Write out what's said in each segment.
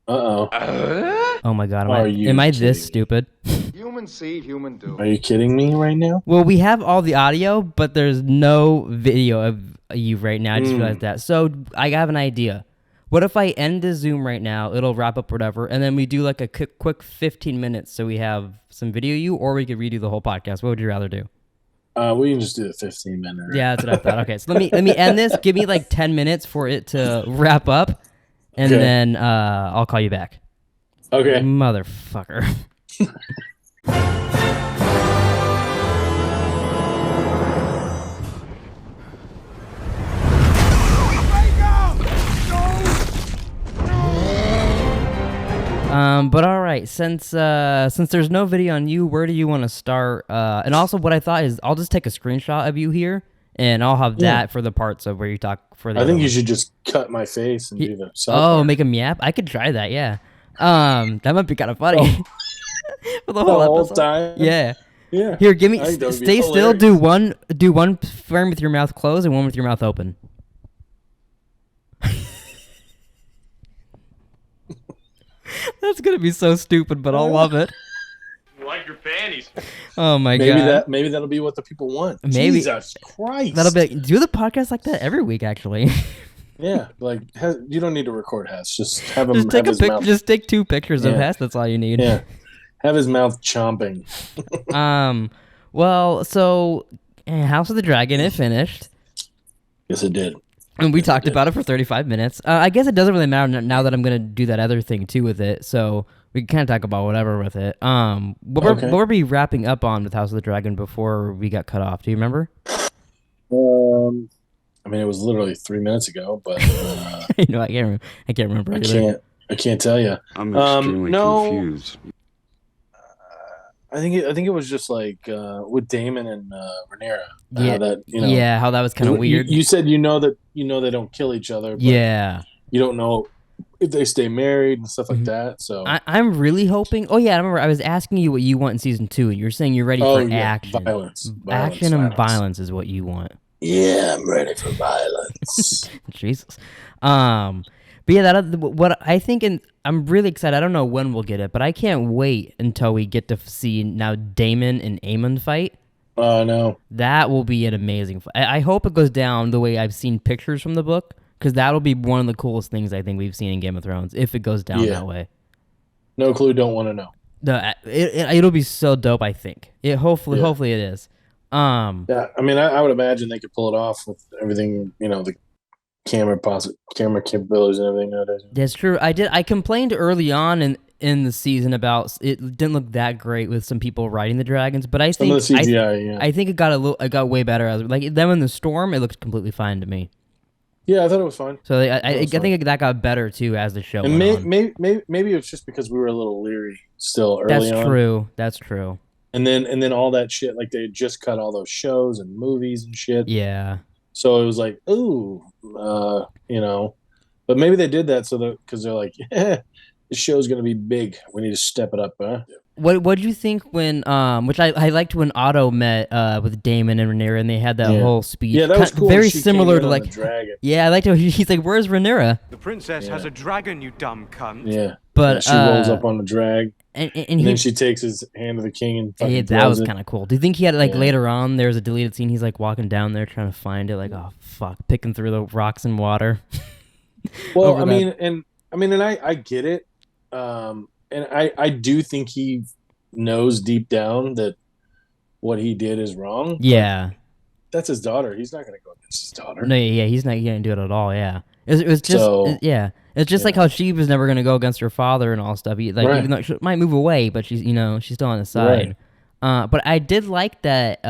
Uh-oh. Oh my god, Are am you I this kidding me? stupid? Human seed, human do. Are you kidding me right now? Well, we have all the audio, but there's no video of you right now. I just realized that. So I have an idea. What if I end the Zoom right now? It'll wrap up whatever, and then we do like a quick 15 minutes so we have some video of you, or we could redo the whole podcast. What would you rather do? We can just do the 15-minute. Yeah, that's what I thought. Okay, so let me end this. Give me like 10 minutes for it to wrap up, and Okay. then I'll call you back. Okay. Motherfucker. But all right, since there's no video on you, where do you want to start? And also, what I thought is I'll just take a screenshot of you here, and I'll have that for the parts of where you talk for the. I other think you one. should just cut my face and do the South Oh, Park. make him yap. I could try that. Yeah. That might be kind of funny for the whole episode. time. Yeah. Yeah. Here, give me. I think that would be Stay still. hilarious. Do one frame with your mouth closed and one with your mouth open. That's gonna be so stupid, but I'll love it. You like your panties? Oh my god. Maybe that'll be what the people want. Maybe. Jesus Christ. That'll be do the podcast like that every week. Actually, Yeah, like you don't need to record Hess. Just have him. just take have his mouth. Just take 2 pictures of Yeah. Hess. That's all you need. Yeah, have his mouth chomping. Well, so House of the Dragon, it finished. Yes, it did. And we talked about it for 35 minutes. I guess it doesn't really matter now that I'm going to do that other thing too with it. So we can kind of talk about whatever with it. What were we wrapping up on with House of the Dragon before we got cut off? Do you remember? I mean, it was literally 3 minutes ago, but No, I can't remember. I can't tell you. I'm extremely confused. I think it was just like with Damon and Rhaenyra. Yeah, how that how that was kind of weird. You said they don't kill each other. But Yeah. you don't know if they stay married and stuff like that. So I'm really hoping. Oh yeah, I remember I was asking you what you want in season 2, and you're saying you're ready for action. Violence. Action and violence is what you want. Yeah, I'm ready for violence. Jesus. But yeah, what I think, and I'm really excited. I don't know when we'll get it, but I can't wait until we get to see now Daemon and Aemon fight. Oh no, That will be an amazing fight. I hope it goes down the way I've seen pictures from the book, because that'll be one of the coolest things I think we've seen in Game of Thrones if it goes down that way. No clue. Don't want to know. It'll be so dope. I think hopefully it is. Yeah, I mean, I would imagine they could pull it off with everything. The camera capabilities and everything nowadays. That's true. I complained early on in the season about it didn't look that great with some people riding the dragons, but I think Some of the CGI, I think it got way better as like them in the storm. It looked completely fine to me. Yeah, I thought it was fine. So I think that got better too as the show And went on. maybe it's just because we were a little leery still early on. That's true. And then all that shit, like they had just cut all those shows and movies and shit. Yeah. So it was like, ooh, but maybe they did that because they're like, yeah, this show's gonna be big. We need to step it up, huh? What did you think when which I liked when Otto met with Daemon and Rhaenyra and they had that whole speech? Yeah, that was cool. Very She similar came to in on like the dragon. Yeah, I liked how he's like, "Where's Rhaenyra?" The princess has a dragon, you dumb cunt. Yeah, but she rolls up on the drag, and then she takes his hand to the king and fucking that was throws it. kind of cool. Do you think he had later on? There's a deleted scene. He's like walking down there trying to find it, like oh fuck, picking through the rocks and water. Well, I mean, I get it, and I do think he knows deep down that what he did is wrong. Yeah, that's his daughter. He's not gonna go against his daughter. No, yeah, he's not gonna do it at all. Yeah, it was just it's just like how she was never gonna go against her father and all stuff. Even though she might move away, but she's still on his side. Right. But I did like that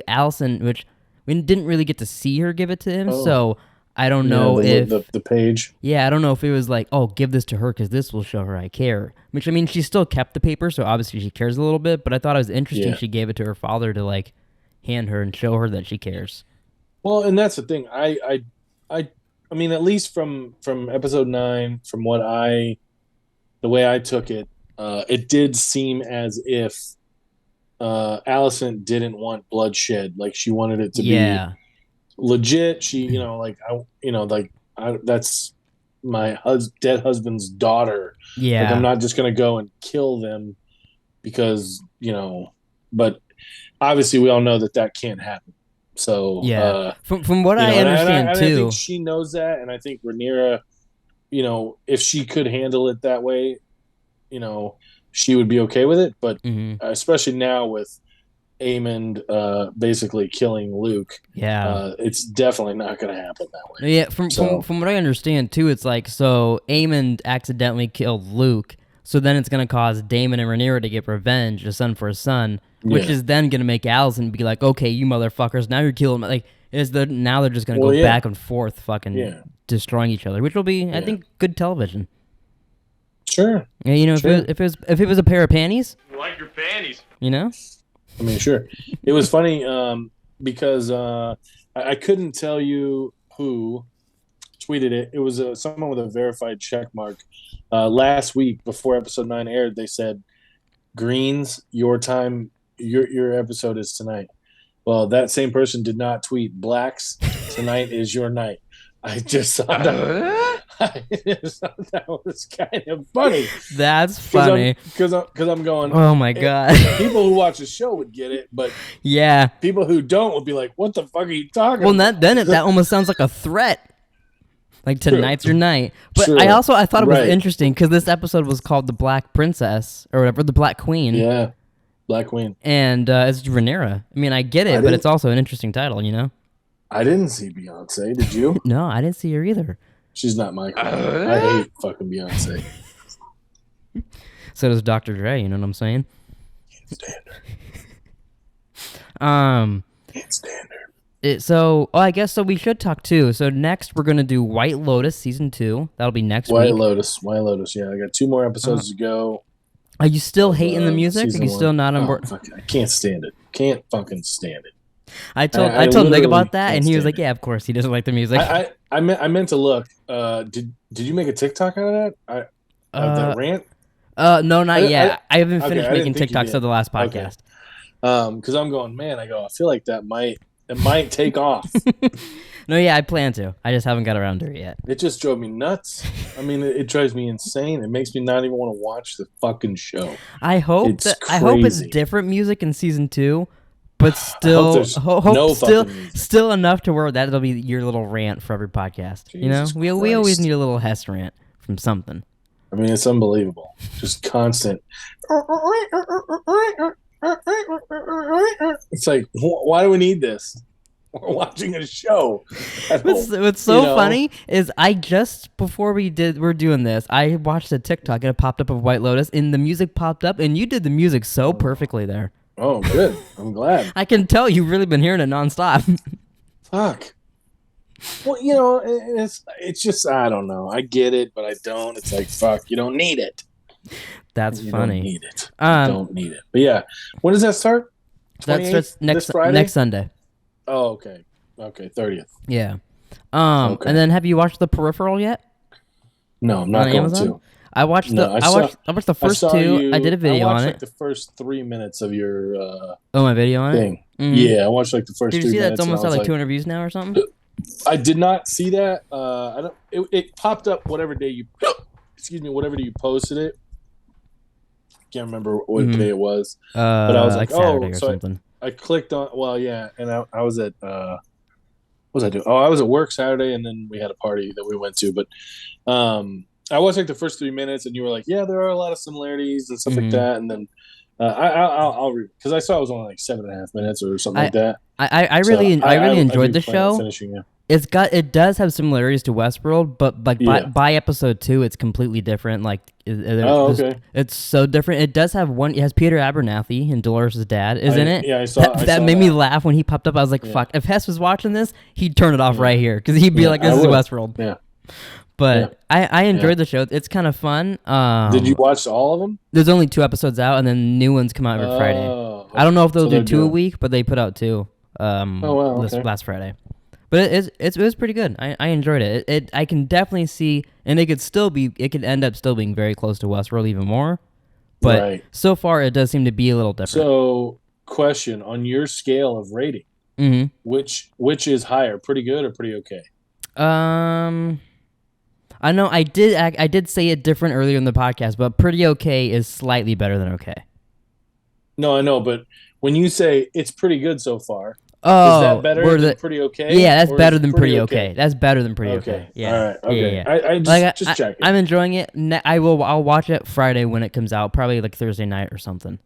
Allison, which we didn't really get to see her give it to him, so. I don't know if the page. Yeah, I don't know if it was like, oh, give this to her because this will show her I care. Which I mean, she still kept the paper, so obviously she cares a little bit. But I thought it was interesting she gave it to her father to like hand her and show her that she cares. Well, and that's the thing. I mean, at least from episode 9, from the way I took it, it did seem as if Allison didn't want bloodshed. Like she wanted it to be. Legit. She, that's dead husband's daughter. Yeah. Like, I'm not just gonna go and kill them because But obviously, we all know that can't happen. So yeah, from what I understand and too, I think she knows that, and I think Rhaenyra, if she could handle it that way, she would be okay with it. But especially now with Aemond basically killing Luke, it's definitely not going to happen that way. Yeah, from what I understand too, it's like, so Aemond accidentally killed Luke, so then it's going to cause Daemon and Rhaenyra to get revenge, a son for a son, which is then going to make Alicent be like, okay, you motherfuckers, now you're killing me. Like, now they're just going to go back and forth fucking destroying each other, which will be, I think, good television. Sure. Yeah, if it was a pair of panties. You like your fannies. I mean, sure. It was funny because I couldn't tell you who tweeted it. It was someone with a verified check mark. Last week, before episode 9 aired, they said, "Greens, your time, your episode is tonight." Well, that same person did not tweet, "Blacks, tonight is your night." I just thought that was kind of funny. That's funny. Because I'm going, oh my God. People who watch the show would get it, but people who don't would be like, what the fuck are you talking about? Then that almost sounds like a threat. Like, tonight's your night. But I thought it was interesting because this episode was called The Black Princess, or whatever, The Black Queen. Yeah, Black Queen. And it's Rhaenyra. I mean, I get it, but it's also an interesting title, I didn't see Beyonce. Did you? No, I didn't see her either. She's not my queen. I hate fucking Beyonce. So does Dr. Dre, you know what I'm saying? Can't stand her. Can't stand her. I guess so we should talk too. So next we're going to do White Lotus Season 2. That'll be next week. White Lotus, yeah. I got 2 more episodes to go. Are you still hating the music? Are you still not on board? I can't stand it. Can't fucking stand it. I told Nick about that, and he was like, "Yeah, of course, he doesn't like the music." I meant to look. Did you make a TikTok out of that? That rant? No, not yet. I haven't finished making TikToks of the last podcast. Because I'm going, man. I feel like it might take off. No, yeah, I plan to. I just haven't got around to it yet. It just drove me nuts. I mean, it drives me insane. It makes me not even want to watch the fucking show. I hope it's different music in Season 2. But still, still enough to where that'll be your little rant for every podcast. Jesus we always need a little Hess rant from something. I mean, it's unbelievable. Just constant. It's like, why do we need this? We're watching a show. What's so funny is before we're doing this, I watched a TikTok and it popped up of White Lotus, and the music popped up, and you did the music so perfectly there. Oh, good. I'm glad. I can tell you've really been hearing it nonstop. Fuck. Well, it's just, I don't know. I get it, but I don't. It's like, fuck, you don't need it. That's funny. You don't need it. You don't need it. But yeah, when does that start? That starts next Sunday. Oh, okay. Okay, 30th. Yeah. Okay. And then have you watched The Peripheral yet? No, I'm not going to. I watched the first 2. I did a video on it. I watched the first 3 minutes of your my video on thing. it? Mm-hmm. Yeah, I watched the first 3 minutes. Did you see that it's almost at 200 views now or something? I did not see that. It popped up whatever day you posted it. Can't remember what day it was. But I was like Saturday or something. I clicked on and I was at what was I doing? Oh, I was at work Saturday, and then we had a party that we went to, but I watched the first 3 minutes, and you were like, "Yeah, there are a lot of similarities and stuff like that." And then I'll read because I saw it was only like 7.5 minutes or something like that. I really enjoyed the show. It does have similarities to Westworld, but by episode 2, it's completely different. Like, it's so different. It does have one. It has Peter Abernathy and Dolores' dad is in it. Yeah, I saw that. Made me laugh when he popped up. I was like, "Fuck!" If Hess was watching this, he'd turn it off right here because he'd be like, "This is Westworld." Yeah. But I enjoyed the show. It's kind of fun. Did you watch all of them? There's only 2 episodes out, and then new ones come out every Friday. Okay. I don't know if they'll do 2 a week, but they put out 2 this last Friday. But it was pretty good. I enjoyed it. I can definitely see, and it could end up still being very close to Westworld even more. But so far, it does seem to be a little different. So, question on your scale of rating, which is higher, pretty good or pretty okay? I know I did say it different earlier in the podcast, but pretty okay is slightly better than okay. No, I know, but when you say it's pretty good so far, is that better than pretty okay? Yeah, that's better than pretty okay. That's better than pretty okay. Yeah. All right. Okay. Yeah. I just checking. I'm enjoying it. I'll watch it Friday when it comes out, probably like Thursday night or something.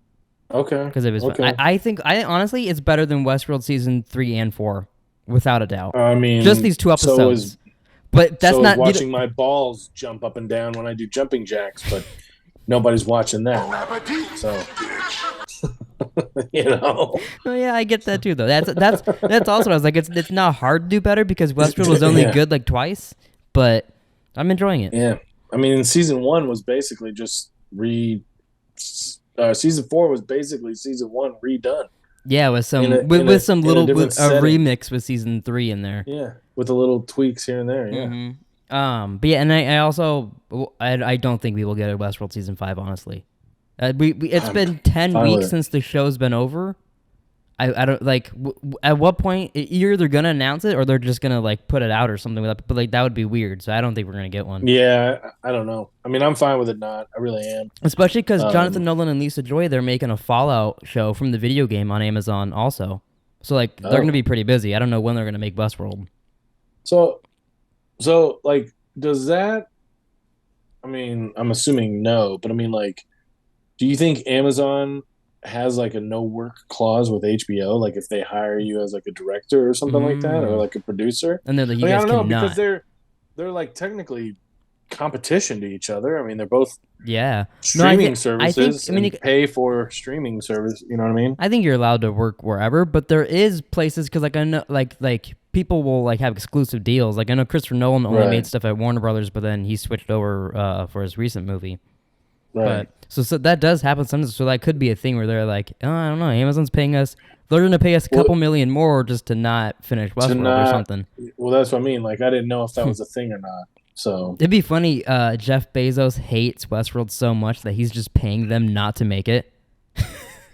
Okay. Because it was fun. I honestly it's better than Westworld season 3 and 4, without a doubt. I mean, just these 2 episodes. But that's not watching my balls jump up and down when I do jumping jacks, but nobody's watching that. So you know. Oh yeah, I get that too though. That's also what I was like, it's not hard to do better because Westworld was only good like twice, but I'm enjoying it. Yeah. I mean, season 1 was basically just season 4 was basically season 1 redone. Yeah, with some with some little remix with season 3 in there. Yeah, with the little tweaks here and there. Yeah. Mm-hmm. But yeah, and I also I don't think we will get a Westworld season 5. Honestly, it's been 10 weeks since the show's been over. I don't like. At what point you're either gonna announce it or they're just gonna like put it out or something like that. But like that would be weird. So I don't think we're gonna get one. Yeah, I don't know. I mean, I'm fine with it not. I really am. Especially because Jonathan Nolan and Lisa Joy, they're making a Fallout show from the video game on Amazon also. So like they're gonna be pretty busy. I don't know when they're gonna make Westworld. So like, does that? I mean, I'm assuming no, but I mean, like, do you think Amazon has like a no work clause with HBO, like if they hire you as like a director or something like that, or like a producer? And they're like, I don't know, because they're like technically competition to each other. I mean, they're both streaming services. Pay for streaming service. You know what I mean? I think you're allowed to work wherever, but there is places because like I know like people will like have exclusive deals. Like I know Christopher Nolan only made stuff at Warner Brothers, but then he switched over for his recent movie. Right. But, so that does happen sometimes. So that could be a thing where they're like, oh, I don't know, Amazon's paying us. They're going to pay us a couple million more just to not finish Westworld or something. Well, that's what I mean. Like, I didn't know if that was a thing or not. So it'd be funny. Jeff Bezos hates Westworld so much that he's just paying them not to make it.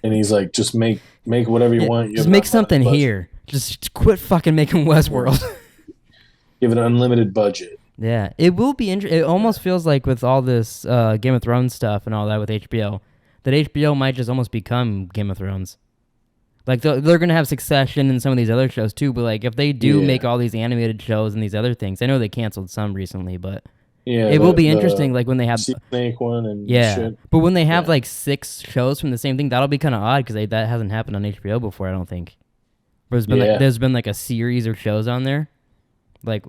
And he's like, just make whatever you want. Just make something here. Just quit fucking making Westworld. Give it an unlimited budget. Yeah, it will be interesting. It almost feels like with all this Game of Thrones stuff and all that with HBO, that HBO might just almost become Game of Thrones. Like they're going to have Succession and some of these other shows too, but like if they do make all these animated shows and these other things, I know they canceled some recently, but it will be interesting. Like when they have Snake one and shit. But when they have like 6 shows from the same thing, that'll be kind of odd because that hasn't happened on HBO before. I don't think. There's been like a series of shows on there. Like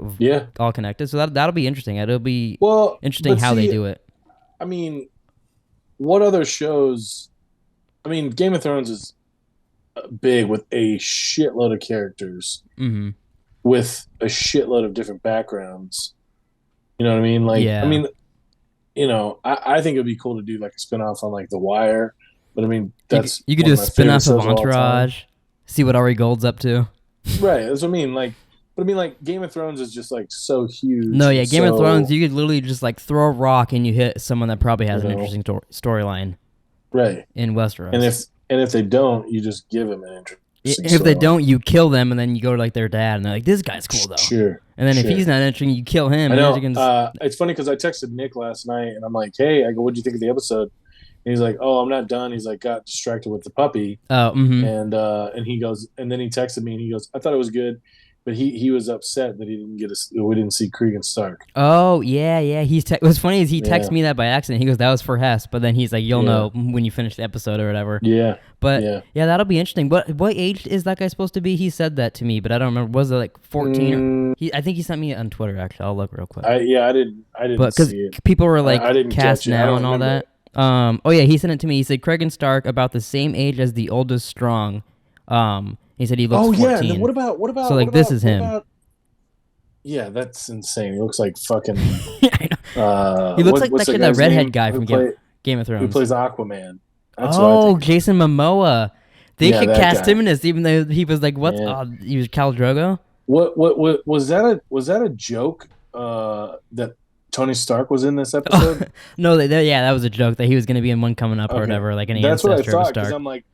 all connected, so that'll be interesting. It'll be interesting how they do it. I mean, what other shows? I mean, Game of Thrones is big with a shitload of characters, with a shitload of different backgrounds. You know what I mean? Like, I mean, you know, I think it'd be cool to do like a spinoff on like The Wire, but I mean, that's you could do a spinoff of Entourage, see what Ari Gold's up to. Right, that's what I mean. Like. But I mean, like, Game of Thrones is just, like, so huge. No, yeah, Game of Thrones, you could literally just, like, throw a rock and you hit someone that probably has an interesting storyline. Right. In Westeros. And if they don't, you just give them an interesting If they don't, you kill them, and then you go to, like, their dad, and they're like, this guy's cool, though. Sure. And then if he's not interesting, you kill him. I know. It's funny because I texted Nick last night, and I'm like, hey, I go, what'd you think of the episode? And he's like, oh, I'm not done. He's like, got distracted with the puppy. Oh, and he goes, and then he texted me, and he goes, I thought it was good. But he was upset that we didn't see Cregan Stark. Oh yeah. What's funny is he texted me that by accident. He goes, "That was for Hess," but then he's like, "You'll know when you finish the episode or whatever." Yeah. But that'll be interesting. What age is that guy supposed to be? He said that to me, but I don't remember. Was it like 14? I think he sent me on Twitter. Actually, I'll look real quick. I didn't see it. People were like cast now and all that. He sent it to me. He said Cregan Stark about the same age as the oldest Strong. He said he looks 14. Yeah. What about? So like this is him. Yeah, that's insane. He looks like fucking. I know. He looks like that redhead guy from Game of Thrones who plays Aquaman. That's Jason Momoa. They should cast him in this, even though he was like, what? Yeah. He was Khal Drogo. What was that a joke? That Tony Stark was in this episode? No, that was a joke that he was going to be in one coming up or whatever, like an ancestor of Stark. That's what I thought. Because I'm like.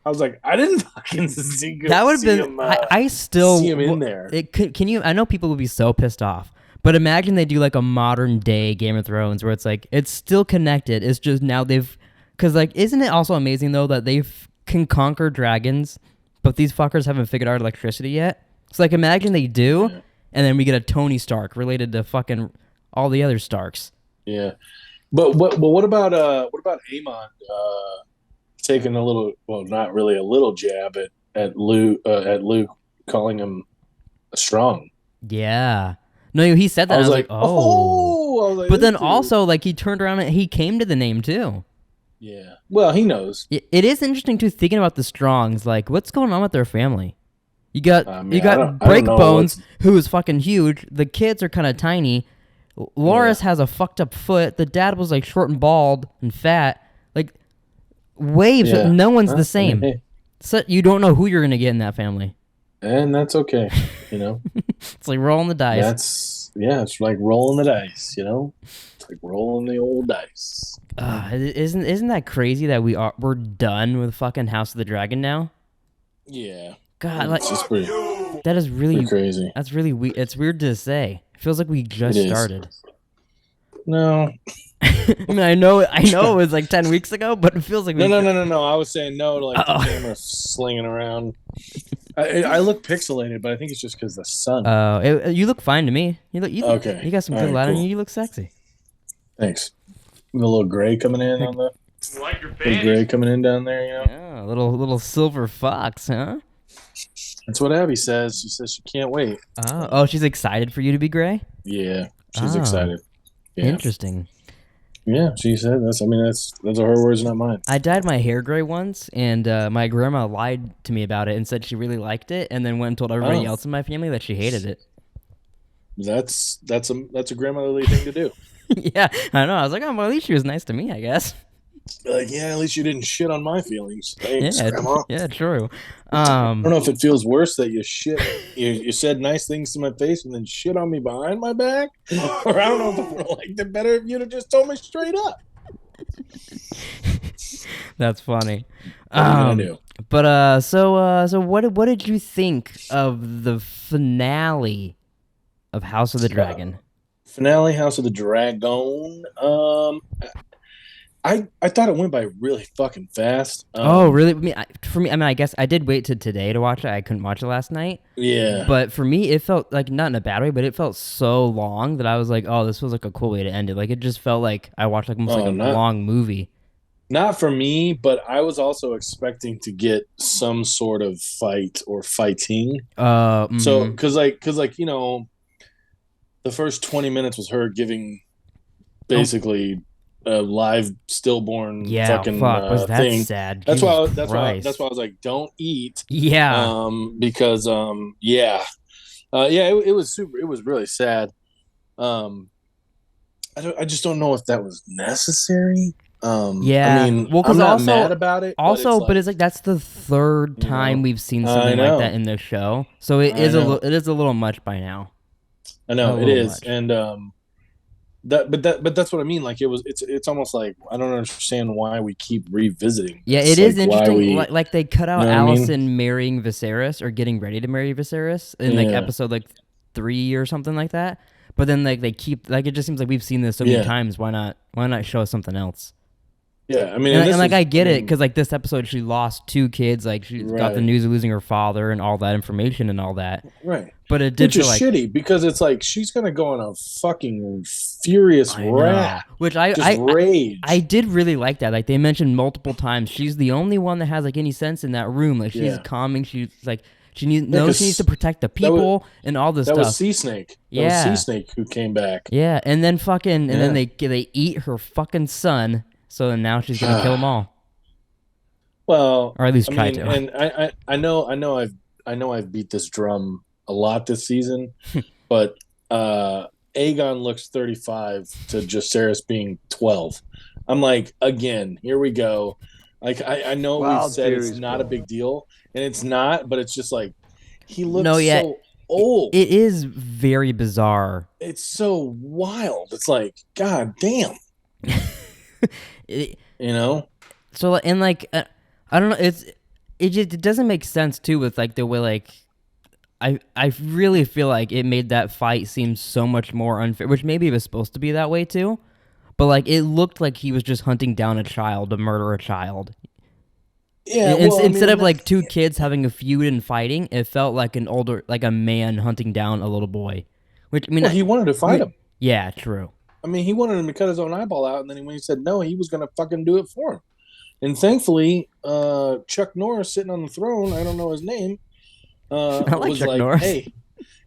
I was like, I didn't fucking see him. That would have been. I still see him in there. Can you? I know people would be so pissed off, But imagine they do like a modern day Game of Thrones where it's like it's still connected. It's just now because like isn't it also amazing though that they can conquer dragons, but these fuckers haven't figured out electricity yet. So like imagine they do, and then we get a Tony Stark related to fucking all the other Starks. Yeah, but what about Aemon taking a little, well, not really a little jab at Luke calling him strong. Yeah. No, he said that. I was like, oh. I was like, but then also, like, he turned around and he came to the name, too. Yeah. Well, he knows. It is interesting, too, thinking about the Strongs. Like, what's going on with their family? You got Breakbones, who is fucking huge. The kids are kind of tiny. Loras has a fucked up foot. The dad was, like, short and bald and fat. Like, waves, but no one's the same. Hey. So you don't know who you're going to get in that family. And that's okay, you know? It's like rolling the dice. It's like rolling the dice, you know? It's like rolling the old dice. Isn't that crazy that we're done with fucking House of the Dragon now? Yeah. God, like just that is really crazy. That's really weird. It's weird to say. It feels like we just started. No. I mean, I know it was like 10 weeks ago, but it feels like no. I was saying no to like the camera slinging around. I look pixelated, but I think it's just because the sun. You look fine to me. You okay. You got some good light on you. You look sexy. Thanks. The little gray coming in on the. You like your fanny? Gray coming in down there, you know. Yeah, little silver fox, huh? That's what Abby says. She says she can't wait. Oh, she's excited for you to be gray. Yeah, she's excited. Yeah. Interesting. Yeah, she said that's. I mean, those are her words, not mine. I dyed my hair gray once, and my grandma lied to me about it and said she really liked it, and then went and told everybody else in my family that she hated it. That's a grandmotherly thing to do. Yeah, I know. I was like, oh, well, at least she was nice to me, I guess. Like, yeah, at least you didn't shit on my feelings. Thanks, Grandma. Yeah, true. I don't know if it feels worse that you shit. You said nice things to my face and then shit on me behind my back, or I don't know if it would have liked it better if you'd have just told me straight up. That's funny. I do. But so what did you think of the finale of House of the Dragon? Finale House of the Dragon. I thought it went by really fucking fast. Oh, really? For me, I guess I did wait till today to watch it. I couldn't watch it last night. Yeah. But for me, it felt like, not in a bad way, but it felt so long that I was like, oh, this was like a cool way to end it. Like, it just felt like I watched like almost like a long movie. Not for me, but I was also expecting to get some sort of fight or fighting. So, because you know, the first 20 minutes was her giving basically a live stillborn fucking was that thing. Sad? That's why I was like, don't eat. Yeah. Because it was super. It was really sad. I just don't know if that was necessary. I mean, well, I'm not mad about it. But it's like that's the third time we've seen something like that in the show, so it is a little much by now. I know it is, much. And but that's what I mean. Like it's almost like I don't understand why we keep revisiting. Yeah, it is interesting. Like they cut out Alicent marrying Viserys or getting ready to marry Viserys in like episode like 3 or something like that. But then like they keep like it just seems like we've seen this so many times. Why not show us something else? Yeah, I mean, and like I get it because like this episode she lost 2 kids, like she got the news of losing her father and all that information and all that. Right, but it did feel like shitty because it's like she's gonna go on a fucking furious rant, which rage. I did really like that. Like they mentioned multiple times, she's the only one that has like any sense in that room. Like she's calming. She's like she needs to protect the people and all this stuff. That was Sea Snake. That was Sea Snake who came back. Yeah, and then then they eat her fucking son. So now she's gonna kill them all. Well, or at least try to. And I know I've beat this drum a lot this season, but Aegon looks 35 to Jacaerys being 12. I'm like, again, here we go. Like I know we said it's not a big deal, and it's not, but it's just like he looks so old. It is very bizarre. It's so wild. It's like, God damn. You know, so and like I don't know, it doesn't make sense too with like the way like I really feel like it made that fight seem so much more unfair, which maybe it was supposed to be that way too. But like it looked like he was just hunting down a child to murder a child. Yeah, Instead of like two kids having a feud and fighting, it felt like a man hunting down a little boy. Which he wanted to fight him. Yeah, true. I mean, he wanted him to cut his own eyeball out, and then when he said no, he was going to fucking do it for him. And thankfully, Chuck Norris sitting on the throne, I don't know his name, was Chuck like, Norris.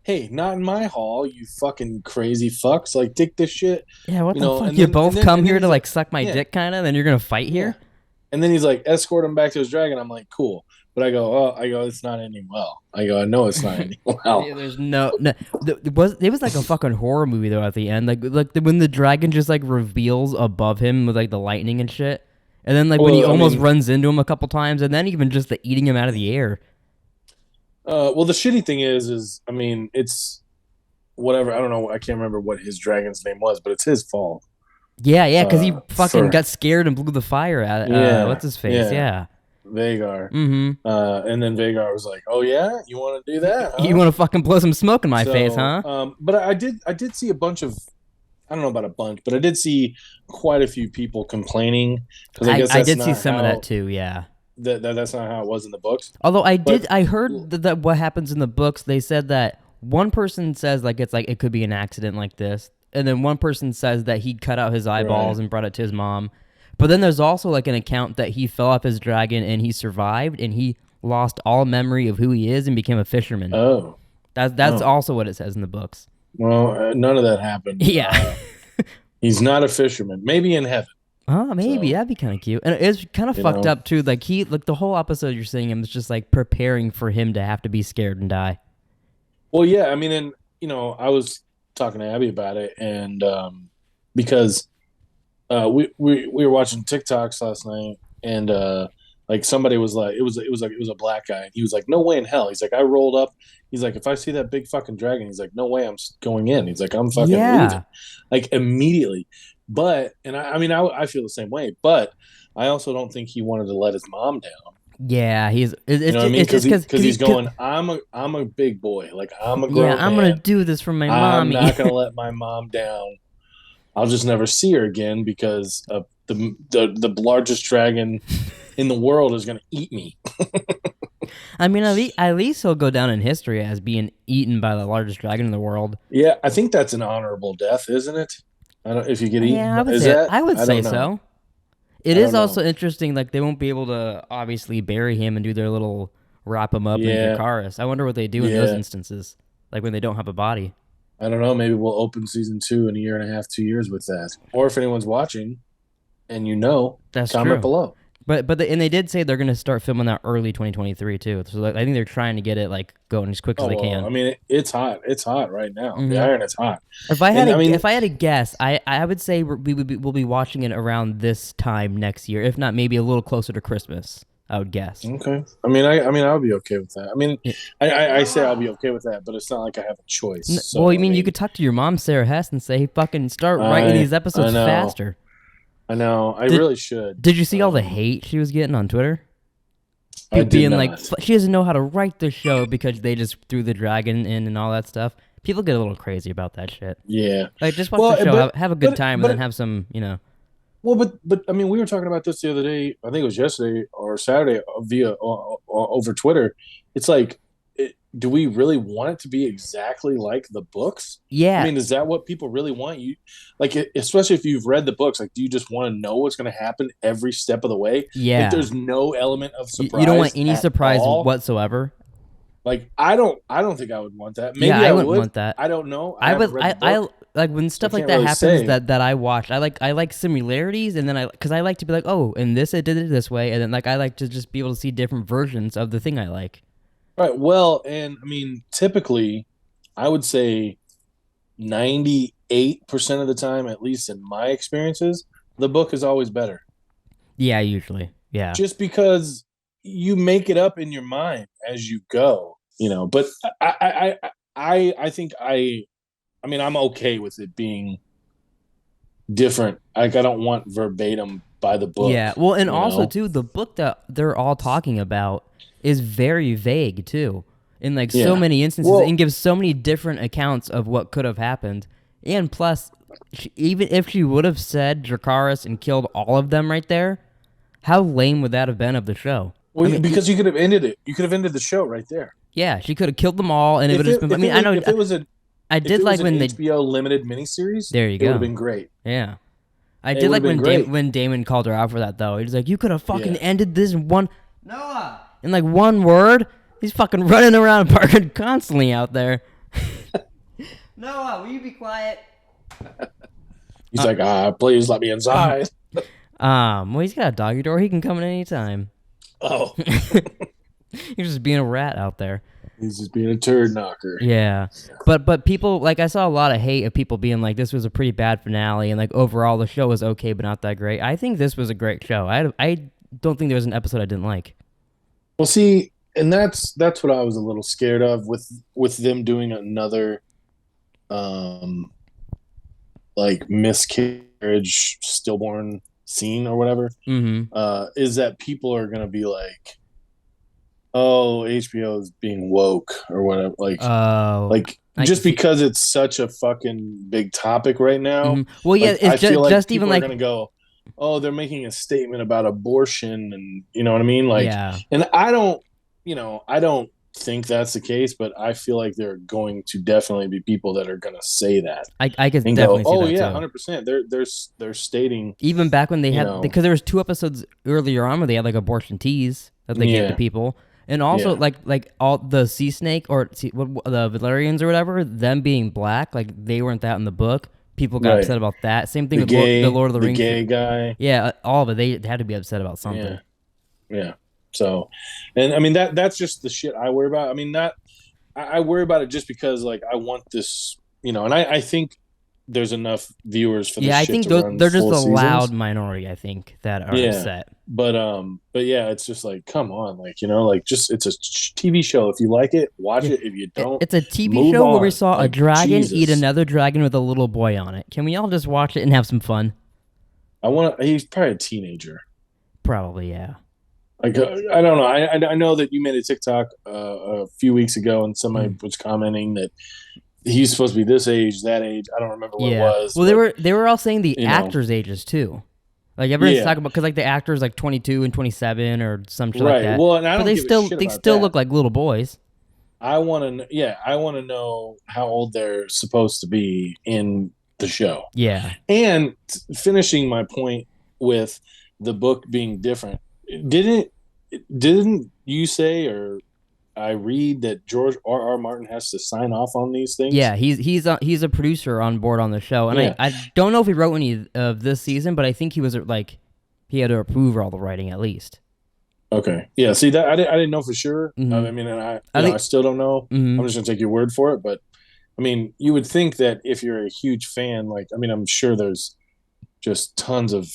hey, not in my hall, you fucking crazy fucks. Like, take this shit. Yeah, what the fuck? You both come here to like suck my dick, kind of, then you're going to fight here? And then he's like, escort him back to his dragon. I'm like, cool. But I go, it's not ending well. I know it's not ending well. Yeah, there's no. It was like a fucking horror movie though at the end, like when the dragon just like reveals above him with like the lightning and shit, and then like when he almost runs into him a couple times, and then even just the eating him out of the air. Well, the shitty thing is I mean, it's whatever. I don't know. I can't remember what his dragon's name was, but it's his fault. Yeah, because he fucking got scared and blew the fire out. What's his face? Yeah. Vagar. Mm-hmm. And then Vagar was like, "Oh yeah, you want to do that? Huh? You want to fucking blow some smoke in my face, huh?" But I did see a bunch of, I don't know about a bunch, but I did see quite a few people complaining because I did see some of that too. Yeah. That's not how it was in the books. Although I heard that what happens in the books, they said that one person says like it could be an accident like this, and then one person says that he cut out his eyeballs and brought it to his mom. But then there's also like an account that he fell off his dragon and he survived and he lost all memory of who he is and became a fisherman. Oh, that's also what it says in the books. Well, none of that happened. Yeah, he's not a fisherman. Maybe in heaven. Oh, maybe that'd be kind of cute. And it's kind of fucked up too. Like the whole episode you're seeing him is just like preparing for him to have to be scared and die. Well, yeah, I mean, and I was talking to Abby about it, and because we were watching TikToks last night, and like somebody was like, it was a black guy, and he was like, "No way in hell." He's like, "I rolled up." He's like, "If I see that big fucking dragon," he's like, "No way, I'm going in." He's like, "I'm fucking leaving," like immediately. But I feel the same way, but I also don't think he wanted to let his mom down. Yeah, because he's going. I'm a big boy, like I'm a grown man. I'm gonna do this for my mommy. I'm not gonna let my mom down. I'll just never see her again because the largest dragon in the world is gonna eat me. I mean, at least he'll go down in history as being eaten by the largest dragon in the world. Yeah, I think that's an honorable death, isn't it? I don't if you get eaten. Yeah, I would say so. It is also interesting, like they won't be able to obviously bury him and do their little wrap him up in Dracarys. I wonder what they do in those instances, like when they don't have a body. I don't know. Maybe we'll open season 2 in a year and a half, 2 years with that. Or if anyone's watching, and that's comment true. below. But they did say they're going to start filming that early 2023 too. So I think they're trying to get it like going as quick as they can. I mean, it's hot. It's hot right now. Mm-hmm. The iron is hot. If I had to guess, I would say we'll be watching it around this time next year, if not maybe a little closer to Christmas. I would guess. Okay. I would be okay with that. I mean, I say I'll be okay with that, but it's not like I have a choice. So, well, you could talk to your mom, Sarah Hess, and say, "Fucking start writing these episodes faster." I know. I really should. Did you see all the hate she was getting on Twitter? I did being not. like, she doesn't know how to write the show because they just threw the dragon in and all that stuff. People get a little crazy about that shit. Yeah. Like, just watch the show, have a good time, and then have some, Well, but I mean, we were talking about this the other day. I think it was yesterday or Saturday over Twitter. It's like, do we really want it to be exactly like the books? Yeah. I mean, is that what people really want? You like, especially if you've read the books, like, do you just want to know what's going to happen every step of the way? Yeah. Like, there's no element of surprise. You don't want any surprise all. whatsoever. Like, I don't think I would want that. Maybe I wouldn't want that. I don't know. I like when stuff like that happens that I watch. I like similarities, and then because I like to be like, oh, and this it did it this way, and then like I like to just be able to see different versions of the thing I like. Right. Well, and I mean, typically, I would say 98% of the time, at least in my experiences, the book is always better. Yeah, usually. Yeah. Just because you make it up in your mind as you go, But I think I'm okay with it being different. Like, I don't want verbatim by the book. Yeah. Well, and also too, the book that they're all talking about is very vague too. in like so many instances and gives so many different accounts of what could have happened. And plus, even if she would have said Dracarys and killed all of them right there, how lame would that have been of the show? Well, I mean, because you could have ended it. You could have ended the show right there. Yeah, she could have killed them all, and it would have been. I mean, I know. If it was an HBO limited miniseries, there you go. It would have been great. Yeah, I did like when Damon called her out for that though. He was like, "You could have fucking ended this in one one word." He's fucking running around parking constantly out there. Noah, will you be quiet? He's like, please let me inside. Well, he's got a doggy door. He can come in any time. Oh. He's just being a rat out there. He's just being a turd knocker. Yeah. But people, like, I saw a lot of hate of people being like, this was a pretty bad finale, and like overall the show was okay but not that great. I think this was a great show. I don't think there was an episode I didn't like. Well, see, and that's what I was a little scared of with them doing another like miscarriage stillborn scene or whatever. Is that people are gonna be like, oh, HBO is being woke or whatever, just because it's such a fucking big topic right now. Well, yeah, it's just even like gonna go, oh, they're making a statement about abortion, and you know what I mean, like, and I don't think that's the case, but I feel like there are going to definitely be people that are going to say that. I could definitely see that. Yeah, 100%. They're stating, even back when they had, because there was 2 episodes earlier on where they had like abortion teas that they gave to people, and also like all the sea snake or the Valerians or whatever, them being black, like they weren't that in the book. People got upset about that. Same thing with the Lord of the Rings. The gay guy. Yeah, all of it. They had to be upset about something. Yeah. So, and I mean that's just the shit I worry about. I mean, I worry about it just because like I want this, and I think there's enough viewers for this. Yeah, I think they're just a loud minority. I think that are upset. But yeah, it's just like, come on, like just it's a TV show. If you like it, watch it. If you don't, it's a TV show where we saw a dragon eat another dragon with a little boy on it. Can we all just watch it and have some fun? He's probably a teenager. Probably, yeah. Like I don't know. I know that you made a TikTok a few weeks ago, and somebody was commenting that he's supposed to be this age, that age. I don't remember what it was. Well, they were all saying the actors' ages too. Like everyone's talking about, because like the actors like 22 and 27 or some shit like that. Well, and I don't. But they still look like little boys. I want to know how old they're supposed to be in the show. Yeah. And finishing my point with the book being different. Didn't you say, or I read, that George R.R. Martin has to sign off on these things? Yeah, he's a producer on board on the show, and I don't know if he wrote any of this season, but I think he was like, he had to approve all the writing at least. Okay, yeah. See, that I didn't know for sure. I mean, and I still don't know. I'm just gonna take your word for it, but I mean, you would think that if you're a huge fan, like, I mean, I'm sure there's just tons of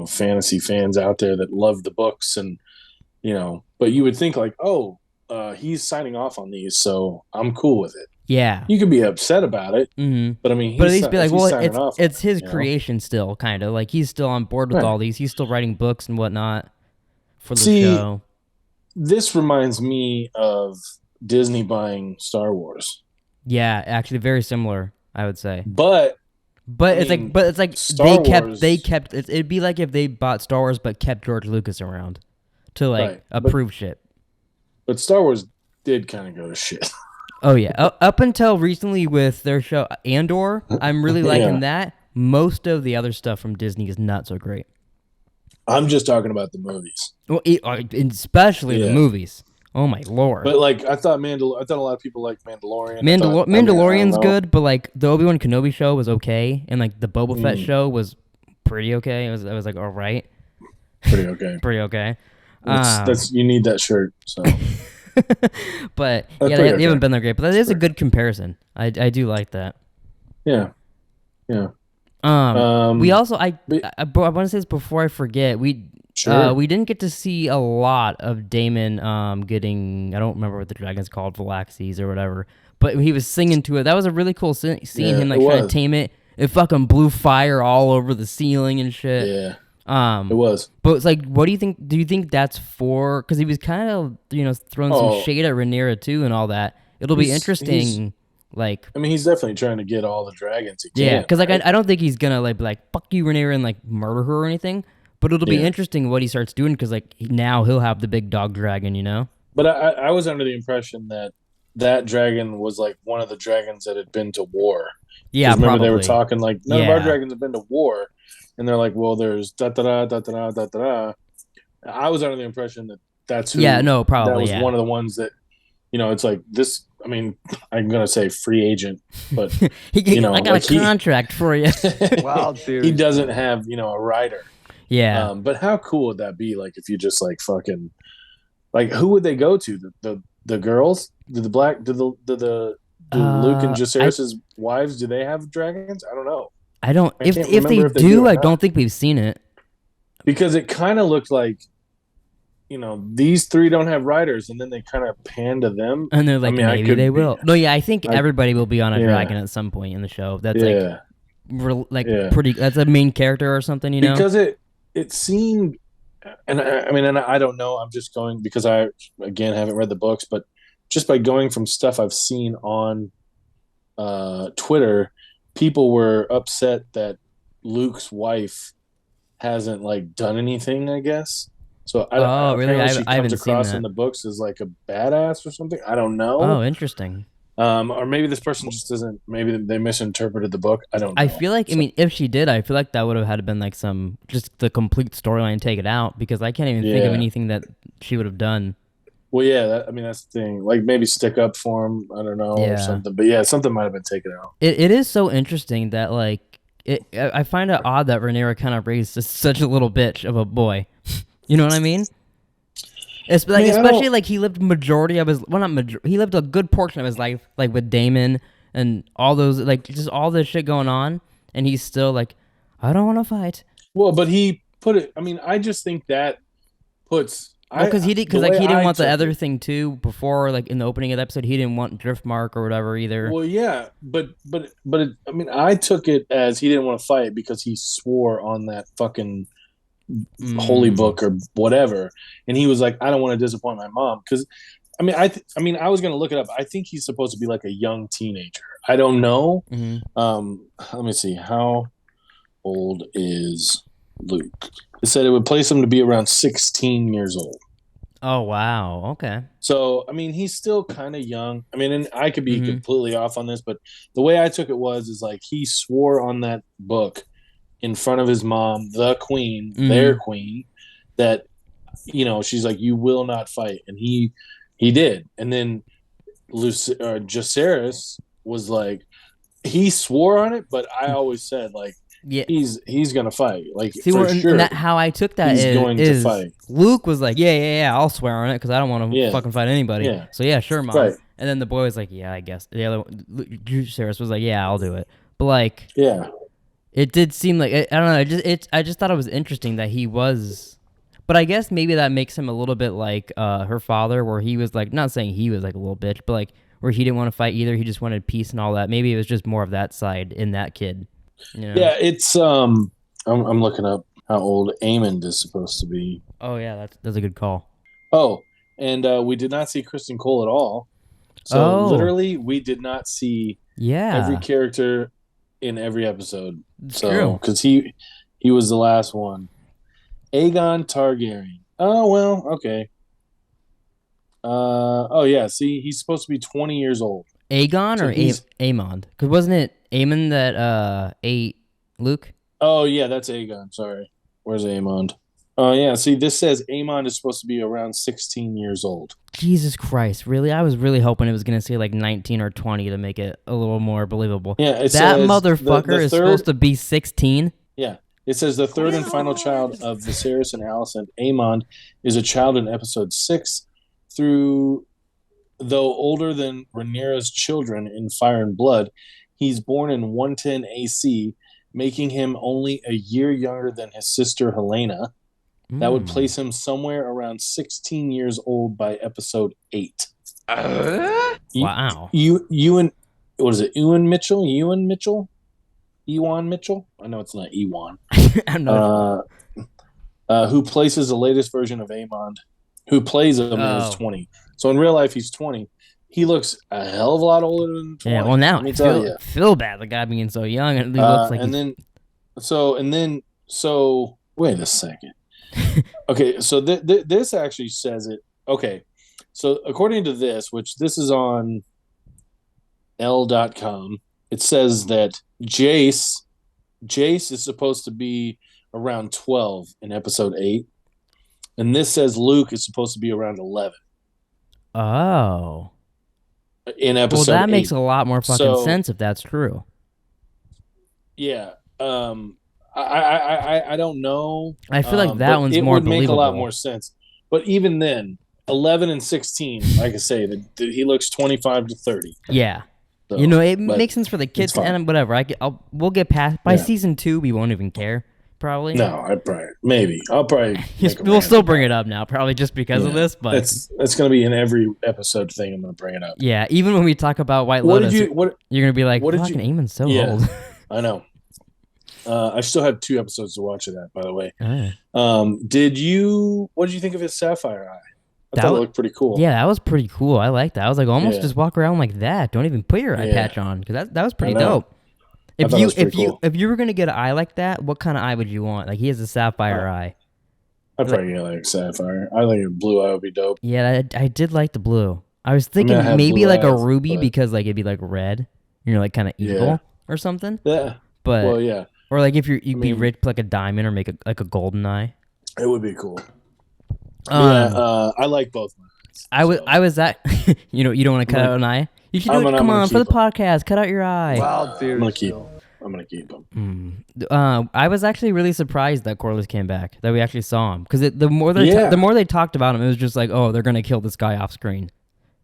fantasy fans out there that love the books, and but you would think like, he's signing off on these, so I'm cool with it. Yeah, you could be upset about it, but I mean, but at least be like, well, it's his creation still, kind of like he's still on board with all these. He's still writing books and whatnot for the show. This reminds me of Disney buying Star Wars. Yeah, actually, very similar, I would say. But it's like they kept. It'd be like if they bought Star Wars but kept George Lucas around to like approve shit. But Star Wars did kind of go to shit. Oh yeah, up until recently with their show Andor, I'm really liking that. Most of the other stuff from Disney is not so great. I'm just talking about the movies. Well, especially the movies. Oh my lord! But like, I thought a lot of people liked Mandalorian. Mandalorian's good, but like the Obi-Wan Kenobi show was okay, and like the Boba Fett show was pretty okay. It was like all right. Pretty okay. Pretty okay. That's you need that shirt. So. But they haven't been that great. But that is a good comparison. I do like that. Yeah. We also I want to say this before I forget. We didn't get to see a lot of Damon getting, I don't remember what the dragon's called, Valaxes or whatever, but he was singing to it. That was a really cool scene, him like trying to tame it. It fucking blew fire all over the ceiling and shit. Yeah. It was. But it's like, what do you think? Do you think that's for? Because he was kind of, throwing some shade at Rhaenyra too and all that. It'll be interesting. Like, I mean, he's definitely trying to get all the dragons he can. Yeah, because like I don't think he's gonna be like fuck you, Rhaenyra, and like murder her or anything. But it'll be interesting what he starts doing because like now he'll have the big dog dragon, But I was under the impression that dragon was like one of the dragons that had been to war. Yeah, remember probably. They were talking like none of our dragons have been to war, and they're like, well, there's da da da da da da da da. I was under the impression that's who. Yeah, no, probably. That was one of the ones that, it's like this. I mean, I'm gonna say free agent, but I got a contract for you. Wild theory. He doesn't have a rider. Yeah. But how cool would that be? Like if you just like fucking, like who would they go to? The girls? Do Luke and Jacaerys' wives? Do they have dragons? I don't know. I don't. If they do, I don't think we've seen it. Because it kind of looked like, these three don't have riders, and then they kind of pan to them, and they're like, maybe they will. No, yeah, I think everybody will be on a dragon at some point in the show. That's pretty. That's a main character or something, Because it seemed, and I don't know. I'm just going because I again haven't read the books, but just by going from stuff I've seen on Twitter, people were upset that Luke's wife hasn't like done anything, I guess. So really? I haven't comes across seen that in the books as like a badass or something. I don't know. Oh, interesting. Or maybe this person just doesn't. Maybe they misinterpreted the book. I don't know. I feel like if she did, I feel like that would have had to been like some just the complete storyline take it out because I can't even think of anything that she would have done. Well, yeah, that's the thing. Like maybe stick up for him. I don't know or something. But yeah, something might have been taken out. It is so interesting that like I find it odd that Rhaenyra kind of raised such a little bitch of a boy. You know what I mean? Especially like he lived majority of his he lived a good portion of his life like with Daemon and all those like just all this shit going on, and he's still like, I don't want to fight. Well, but he put it. I mean, I just think that puts. Because he didn't want the other thing too before, like in the opening of the episode, he didn't want Driftmark or whatever either. Well, yeah, but I mean, I took it as he didn't want to fight because he swore on that fucking holy book or whatever, and he was like, I don't want to disappoint my mom. Because I mean, I was gonna look it up. I think he's supposed to be like a young teenager. I don't know. Let me see. How old is Luke? It said it would place him to be around 16 years old. Oh, wow. Okay. So, I mean, he's still kind of young. I mean, and I could be completely off on this, but the way I took it is like he swore on that book in front of his mom, the queen, their queen, that, she's like, you will not fight. And he did. And then Jacaerys was like, he swore on it, but I always said, like, he's gonna fight. Like, see, for sure. How I took that he's going to fight. Luke was like, yeah, I'll swear on it because I don't want to fucking fight anybody. Yeah. So yeah, sure, mom. Right. And then the boy was like, yeah, I guess. The other one, Jacaerys was like, yeah, I'll do it. But like, yeah, it did seem like I don't know. I just thought it was interesting that he was. But I guess maybe that makes him a little bit like her father, where he was like, not saying he was like a little bitch, but like where he didn't want to fight either. He just wanted peace and all that. Maybe it was just more of that side in that kid. Yeah, it's I'm looking up how old Aemond is supposed to be. Oh yeah, that's a good call. Oh, and we did not see Kristen Cole at all. So literally, we did not see every character in every episode. So because he was the last one. Aegon Targaryen. Oh well, okay. Oh yeah, see, he's supposed to be 20 years old. Aegon or Aemond? Because wasn't it Aemon that ate Luke? Oh yeah, that's Aegon. Sorry, where's Aemond? Oh yeah, see, this says Aemond is supposed to be around 16 years old. Jesus Christ, really? I was really hoping it was gonna say like 19 or 20 to make it a little more believable. Yeah, that motherfucker is supposed to be 16. Yeah, it says the third and final child of Viserys and Alicent, Aemond, is a child in episode 6 through. Though older than Rhaenyra's children in Fire and Blood, he's born in 110 AC, making him only a year younger than his sister Helena. That would place him somewhere around 16 years old by episode 8. Wow. Ewan, what is it? Ewan Mitchell? Ewan Mitchell? I know it's not Ewan. who places the latest version of Aemond, who plays him in his 20. So in real life, he's 20. He looks a hell of a lot older than 20. Yeah, well now let me tell you. Feel bad the guy being so young. It looks like so wait a second. Okay, so this actually says it. Okay, so according to this, which this is on L.com, it says that Jace is supposed to be around 12 in episode 8, and this says Luke is supposed to be around 11. Oh, in episode. Well, that 8. makes a lot more fucking sense if that's true. Yeah. I don't know. I feel like that one's more believable. It would make a lot more sense. But even then, 11 and 16, like I say, he looks 25 to 30. Yeah. So, it makes sense for the kids and whatever. We'll get past by season 2. We won't even care. Probably. No, I'll probably. We'll still bring it up now, probably just because of this. But it's going to be in every episode thing. I'm going to bring it up. Yeah, even when we talk about White Lotus, you're going to be like, "Fucking Eamon's so old." I know. I still have 2 episodes to watch of that, by the way. What did you think of his sapphire eye? I thought it looked pretty cool. Yeah, that was pretty cool. I like that. I was like, almost just walk around like that. Don't even put your eye patch on, because that was pretty dope. If you were gonna get an eye like that, what kind of eye would you want? Like, he has a sapphire eye. I'd probably get like sapphire. I think a blue eye would be dope. Yeah, I did like the blue. I was thinking maybe like a ruby, because like it'd be like red. Like kind of evil or something. Yeah. But well, yeah. Or like if you'd be rich, like a diamond, or make like a golden eye. It would be cool. I like both. I was that. You don't want to cut out an eye. You should do it. Come on, for the podcast, cut out your eye. Wild theory. I'm gonna keep him. I was actually really surprised that Corlys came back. That we actually saw him, because the more they talked about him, it was just like, oh, they're gonna kill this guy off screen,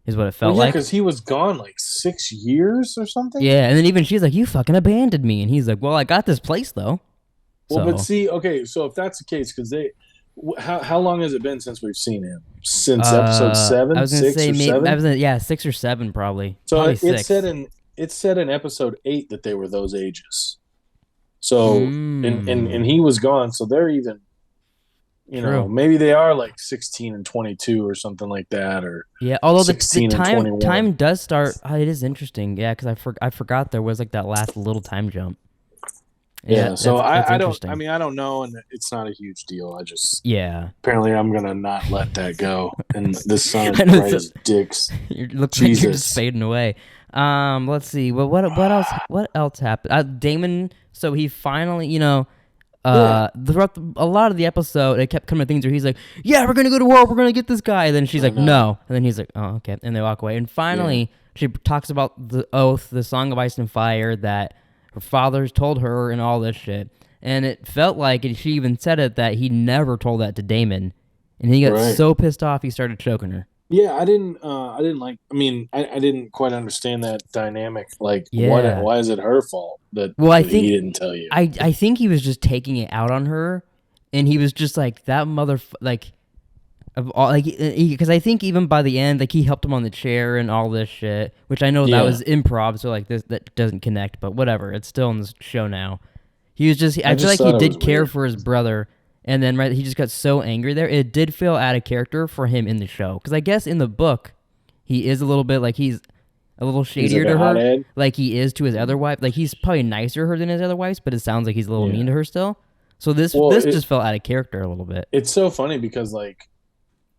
is what it felt like. Because he was gone like 6 years or something. Yeah, and then even she's like, "You fucking abandoned me," and he's like, "Well, I got this place though." Well, but see, okay, so if that's the case, because how long has it been since we've seen him? Since episode 7, I was gonna 6 say or maybe 7? 6 or 7 probably. So probably it said in episode 8 that they were those ages. So and he was gone, so they're even, maybe they are like 16 and 22 or something like that, or Although the time does start. It is interesting, because I forgot there was like that last little time jump. Yeah, so I don't. I mean, I don't know, and it's not a huge deal. I just Apparently, I'm gonna not let that go. And this son of Christ dicks. Looks like you're just fading away. Let's see. Well, what else? What else happened? Damon. So he finally, throughout a lot of the episode, it kept coming to things where he's like, "Yeah, we're gonna go to war. We're gonna get this guy." And then she's like, "No," and then he's like, "Oh, okay," and they walk away. And finally, she talks about the oath, the Song of Ice and Fire that her father's told her and all this shit. And it felt like, and she even said it, that he never told that to Damon. And he got so pissed off he started choking her. Yeah, I didn't quite understand that dynamic. Like, why is it her fault that he didn't tell you? I think he was just taking it out on her, and he was just like, that because I think even by the end, like, he helped him on the chair and all this shit, which I know that was improv, so like that doesn't connect, but whatever, it's still in the show now. He was just, I feel like he did care for his brother, and then he just got so angry there. It did feel out of character for him in the show, because I guess in the book, he is a little bit like, he's a little shadier to her, like he is to his other wife. Like, he's probably nicer to her than his other wives, but it sounds like he's a little mean to her still. So this just felt out of character a little bit. It's so funny because, like,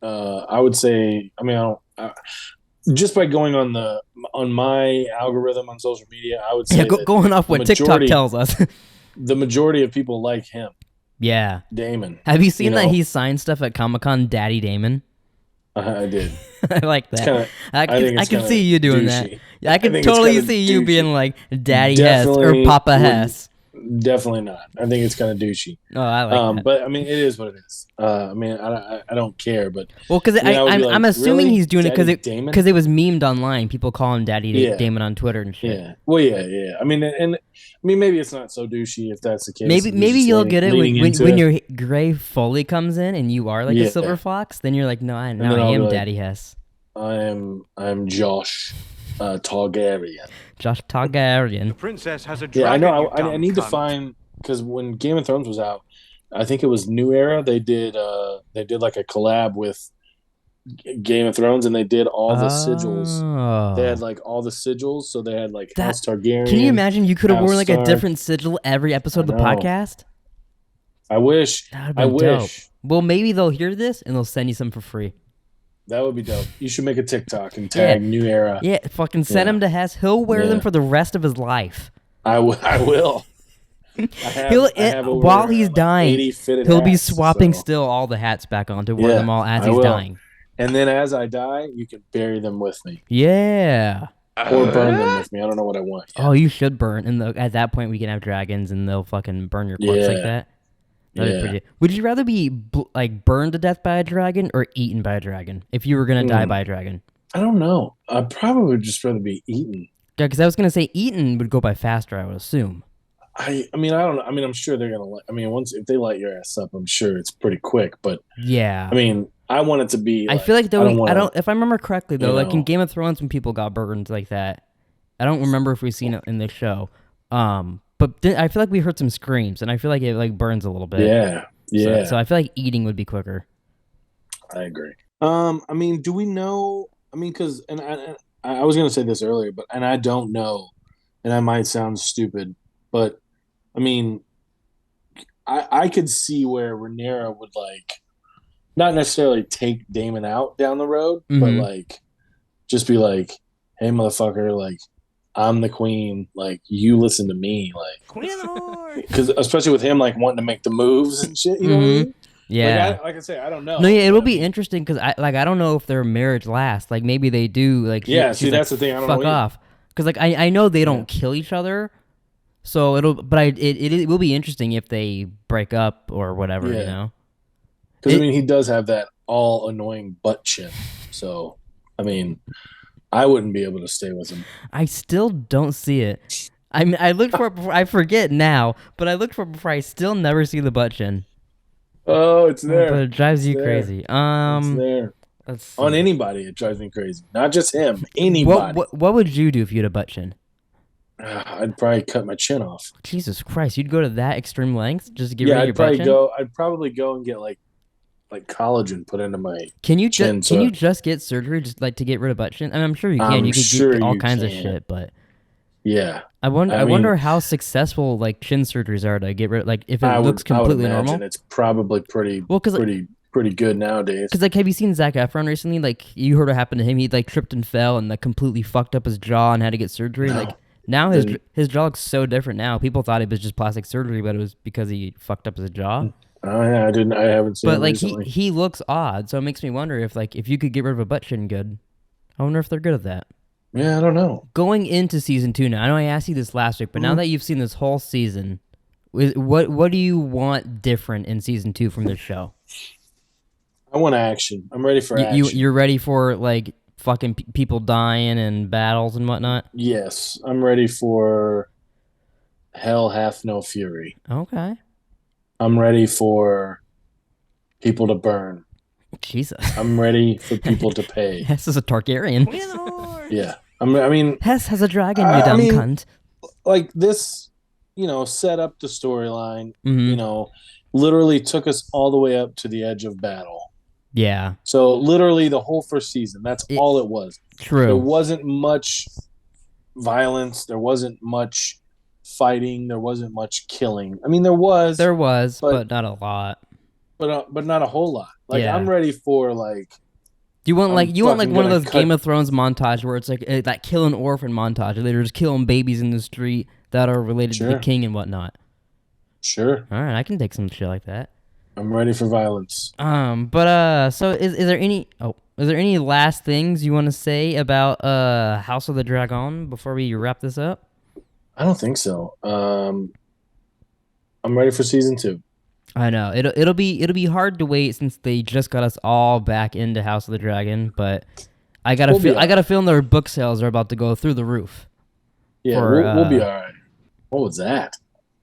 I would say, I mean, just by going on my algorithm on social media, I would say going off what TikTok tells us, the majority of people like him. Yeah, Damon. Have you seen that he signed stuff at Comic-Con, Daddy Damon? I did. I like that. I can see you doing douchey. that. I can totally see you being like Daddy Hess or Papa Hess. Definitely not. I think it's kind of douchey. Oh, I like that. But I mean, it is what it is. I mean, I don't care. But because I'm assuming he's doing it because it was memed online. People call him Daddy Damon on Twitter and shit. Yeah. Well, yeah. I mean, maybe it's not so douchey if that's the case. Maybe you'll get it when your gray Foley comes in and you are like a silver fox. Then you're like, no, I am Daddy Hess. I'm Josh Targaryen. Josh Targaryen. The princess has a dragon. Yeah, I know. I need to find, because when Game of Thrones was out, I think it was New Era. They did like a collab with Game of Thrones, and they did all the sigils. They had like all the sigils, so they had like House Targaryen. Can you imagine? You could have worn like Stark. a different sigil every episode of the podcast. I wish. I wish. Dope. Well, maybe they'll hear this and they'll send you some for free. That would be dope. You should make a TikTok and tag New Era. Yeah, fucking send him to Hess. He'll wear them for the rest of his life. I will. While he's dying, he'll be swapping still all the hats back on to wear them all as he's dying. And then as I die, you can bury them with me. Yeah. Or burn them with me. I don't know what I want. Oh, you should burn. And at that point, we can have dragons, and they'll fucking burn your corpse like that. That'd be pretty. Would you rather be like burned to death by a dragon or eaten by a dragon if you were gonna die by a dragon? I don't know. I'd probably just rather be eaten. Yeah, because I was gonna say eaten would go by faster. I would assume. I mean, I don't know. I mean, I'm sure they're gonna. if they light your ass up, I'm sure it's pretty quick. But yeah, I mean, I want it to be. I feel like though, I don't. If I remember correctly, though, like in Game of Thrones, when people got burned like that, I don't remember if we've seen it in this show. But I feel like we heard some screams, and I feel like it like burns a little bit. Yeah. So I feel like eating would be quicker. I agree. I mean, do we know? I mean, because I was gonna say this earlier, but I don't know, and I might sound stupid, but I mean, I could see where Rhaenyra would like not necessarily take Daemon out down the road, but like just be like, hey, motherfucker, like. I'm the queen. Like, you listen to me. Like, Queen of the North. Because especially with him, like wanting to make the moves and shit. You know what I mean? Yeah. Like I say, I don't know. No, yeah, it will be interesting because I don't know if their marriage lasts. Like maybe they do. Like see, that's the thing. I don't know. Fuck off. Because like I know they don't kill each other. So it will be interesting if they break up or whatever. You know. Because I mean, he does have that all annoying butt chin. So I mean. I wouldn't be able to stay with him. I still don't see it. I mean, I looked for it before. I forget now, but I looked for it before. I still never see the butt chin. Oh, it's there. But it drives you crazy. It's there. On anybody, it drives me crazy. Not just him. Anybody. What would you do if you had a butt chin? I'd probably cut my chin off. Jesus Christ, you'd go to that extreme length just to get rid of your butt chin? I'd probably go and get like collagen put into my can you chin. Can you just get surgery just like to get rid of butt chin? I mean, I'm sure you can. You could get all kinds of shit, but yeah. I wonder how successful like chin surgeries are to get rid of, like if it looks completely normal. It's probably pretty good nowadays. Because like, have you seen Zac Efron recently? Like, you heard what happened to him. He like tripped and fell and like completely fucked up his jaw and had to get surgery. No. Like now his jaw looks so different now. People thought it was just plastic surgery, but it was because he fucked up his jaw. Oh yeah, I haven't seen. But like recently. he looks odd, so it makes me wonder if you could get rid of a butt chin good. I wonder if they're good at that. Yeah, I don't know. Going into season 2 now, I know I asked you this last week, but now that you've seen this whole season, what do you want different in season 2 from this show? I want action. I'm ready for action. You're ready for like fucking people dying and battles and whatnot? Yes, I'm ready for Hell Hath No Fury. Okay. I'm ready for people to burn. Jesus. I'm ready for people to pay. Hess is a Targaryen. Yeah. I mean... Hess has a dragon, you dumb cunt. Like, this, set up the storyline, literally took us all the way up to the edge of battle. Yeah. So, literally, the whole first season, that's all it was. True. There wasn't much violence. There wasn't much fighting. There wasn't much killing. I mean, there was, but not a lot. But not a whole lot. Like I'm ready for like. Do you want one of those Game of Thrones montage where it's like that kill an orphan montage, where they're just killing babies in the street that are related to the king and whatnot. Sure. All right, I can take some shit like that. I'm ready for violence. So is there any last things you want to say about House of the Dragon before we wrap this up? I don't think so. I'm ready for season 2. I know it'll be hard to wait since they just got us all back into House of the Dragon, but I got a feeling their book sales are about to go through the roof. Yeah, we'll be all right. What was that?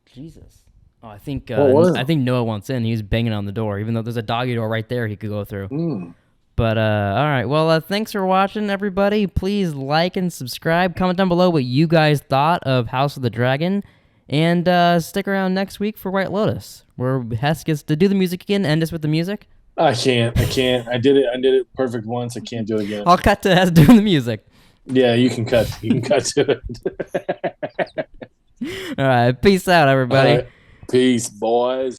Jesus. Oh, I think Noah wants in. He was banging on the door, even though there's a doggy door right there he could go through. But all right. Well, thanks for watching, everybody. Please like and subscribe. Comment down below what you guys thought of House of the Dragon, and stick around next week for White Lotus. where Hess gets to do the music again, end us with the music? I can't. I did it perfect once. I can't do it again. I'll cut to Hess doing the music. Yeah, you can cut to it. All right, peace out, everybody. Right. Peace, boys.